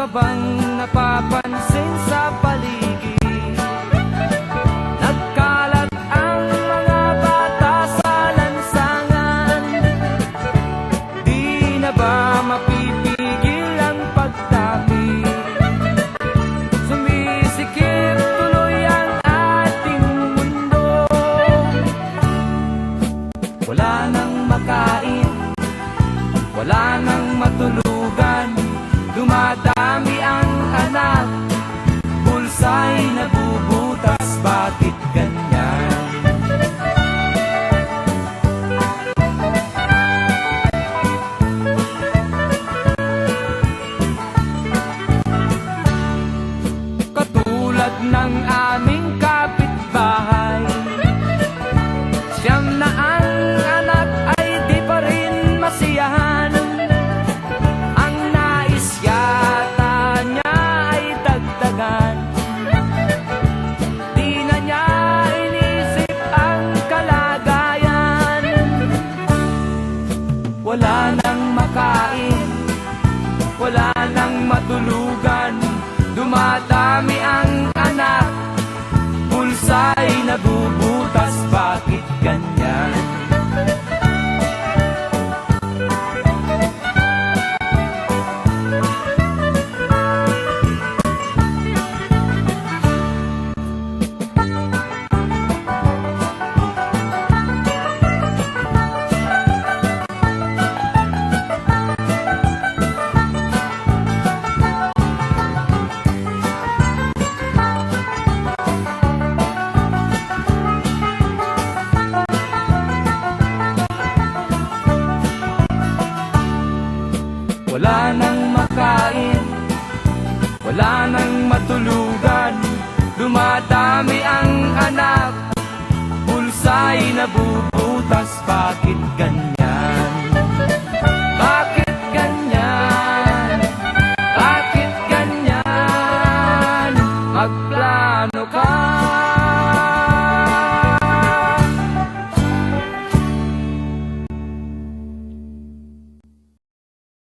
ka bang napapansin sa paligid? Nagkalat ang mga bata sa lansangan. Di na ba mapipigil ang pagtapik? Sumisikip tuloy ang ating mundo. Wala nang makain, wala nang matulugan. Dumadami ang anak, bulsa'y nabubutas, bakit ganyan? Katulad ng aming kapitbahay, siyam na ang anak ay di pa rin masiyahan. Wala nang makain, wala nang matulugan. Dumadami ang anak, bulsa'y nabubutas, bakit ganyan? Wala nang makain, wala nang matulugan. Dumadami ang anak, bulsa'y nabubutas, bakit ganyan?